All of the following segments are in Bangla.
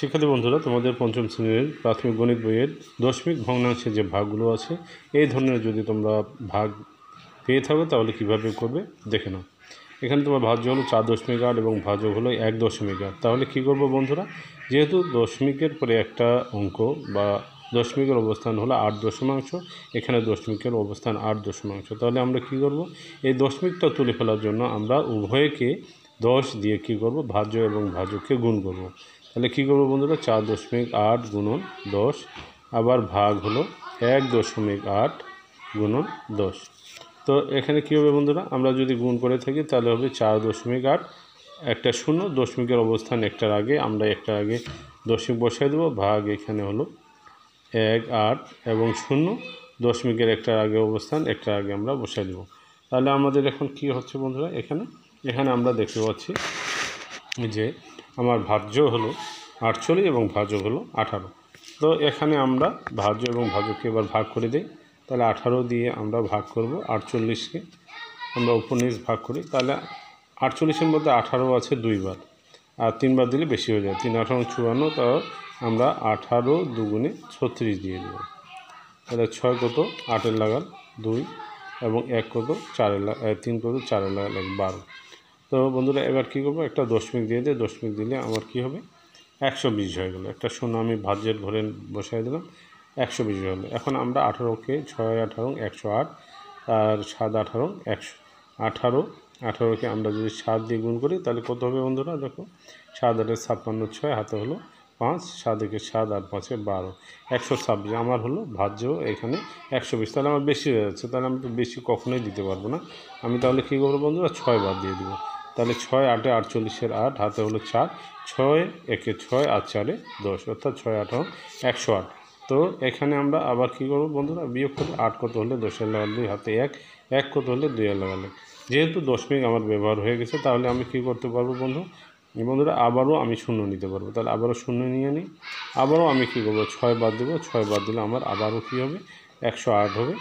শিক্ষার্থী বন্ধুরা, তোমাদের পঞ্চম শ্রেণীর প্রাথমিক গণিত বইয়ের দশমিক ভগ্নাংশের যে ভাগগুলো আছে এই ধরনের যদি তোমরা ভাগ পেয়ে থাকো তাহলে কিভাবে করবে দেখে নাও। এখানে তোমার ভাজ্য হলো 4.8 এবং ভাজক হলো 1.8। তাহলে কি করব বন্ধুরা, যেহেতু দশমিকের পরে একটা অঙ্ক বা দশমিকের অবস্থান হলো 8 দশমাংশ, এখানে দশমিকের অবস্থান 8 দশমাংশ, তাহলে আমরা কি করব, এই দশমিকটা তুলে ফেলার জন্য আমরা উভয়কে 10 দিয়ে কি করব, ভাজ্য এবং ভাজককে গুণ করব। তাহলে কী করবো বন্ধুরা, 4.8 গুণন 10, আবার ভাগ হলো 1.8 গুণন 10। তো এখানে কী হবে বন্ধুরা, আমরা যদি গুণ করে থাকি তাহলে হবে 4.8, একটা শূন্য, দশমিকের অবস্থান একটার আগে, আমরা একটার আগে দশমিক বসাই দেবো, ভাগ এখানে হলো 1 8 এবং শূন্য, দশমিকের একটার আগে অবস্থান একটার আগে আমরা বসাই দেবো। তাহলে আমাদের এখন কি হচ্ছে বন্ধুরা, এখানে আমরা দেখতে পাচ্ছি যে আমার ভাজ্য হলো 48 এবং ভাজক হলো 18। তো এখানে আমরা ভাজ্য এবং ভাজককে এবার ভাগ করে দিই। তাহলে 18 দিয়ে আমরা ভাগ করব 48কে, আমরা উপর নিচ ভাগ করি। তাহলে 48-এর মধ্যে 18 আছে 2 বার, আর 3 বার দিলে বেশি হয়ে যায়, 3 18 54, তাও আমরা 18 দুগুণে 36 দিয়ে দেব। তাহলে 6 কত 8-এর লাগাল 2 এবং 1 কত 4-এর 3 কত 4-এর লাগাল 12। তো বন্ধুরা এবার কী করবো, একটা দশমিক দিয়ে দিই, দশমিক দিলে আমার কী হবে 120 হয়ে গেলো। একটা শূন্য আমি ভাজ্যের ঘরে বসাই দিলাম, 120 হলো। এখন আমরা 18কে 6 18 108, আর 7 18 118, 18কে আমরা যদি 7 দিয়ে গুণ করি তাহলে কত হবে বন্ধুরা, দেখো 7 8 56, 6 হাতে হলো 5, 7 1 7 8 5 12, 126 আমার হলো ভাজ্য এখানে 120। তাহলে আমার বেশি হয়ে যাচ্ছে, তাহলে আমি তো বেশি কখনোই দিতে পারবো না। আমি তাহলে কী করবো বন্ধুরা, 6 বার দিয়ে দেবো। তাহলে 6 8 48-এর 8, হাতে হলো 4, 6 1 6 আর 4 10, অর্থাৎ 6 18 108। তো এখানে আমরা আবার কী করবো বন্ধুরা, বিয়োগ করে 8 কত হলে 10-এর লাগাল 2, হাতে 1 1 কত হলে 2-এর লাগাল 1। যেহেতু দশমিক আমার ব্যবহার হয়ে গেছে তাহলে আমি কী করতে পারবো বন্ধুরা, আবারও আমি শূন্য নিতে পারবো। তাহলে আবারও শূন্য নিয়ে নিই, আবারও আমি কী করবো 6 বাদ দেবো, 6 বাদ দিলে আমার আবারও কী হবে 108 হবে,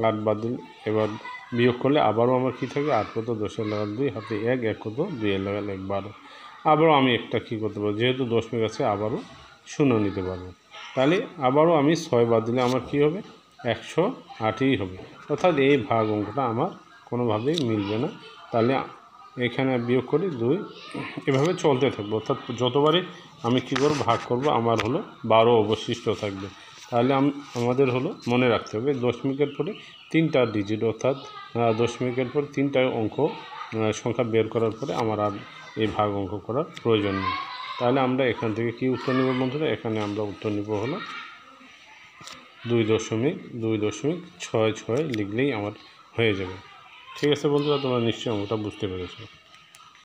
8 বাদ দিলে এবার বিয়োগ করলে আবারও আমার কী থাকে 8 কত 10-এর লাগাল 2, হাতে 1 1 কত 2-এর লাগাল 1 12। আবারও আমি একটা কী করতে পারবো, যেহেতু দশমিক আছে আবারও শূন্য নিতে পারবো। তাহলে আবারও আমি 6 বাদ দিলে আমার কী হবে 108ই হবে, অর্থাৎ এই ভাগ অঙ্কটা আমার কোনোভাবেই মিলবে না। তাহলে এখানে বিয়োগ করি 2, এভাবে চলতে থাকবো, অর্থাৎ যতবারই আমি কী করব ভাগ করব আমার হলো 12 অবশিষ্ট থাকবে। তাহলে আমাদের হলো মনে রাখতে হবে দশমিকের পরে 3টা ডিজিট, অর্থাৎ দশমিকের পর 3টা অঙ্ক সংখ্যা বের করার পরে আমার আর এই ভাগ অঙ্ক করার প্রয়োজন নেই। তাহলে আমরা এখান থেকে কি উত্তর নেব বন্ধুরা, এখানে আমরা উত্তর নেব হলো 2.6 লিখলেই আমার হয়ে যাবে। ঠিক আছে বন্ধুরা, তোমরা নিশ্চয়ই অঙ্কটা বুঝতে পেরেছো।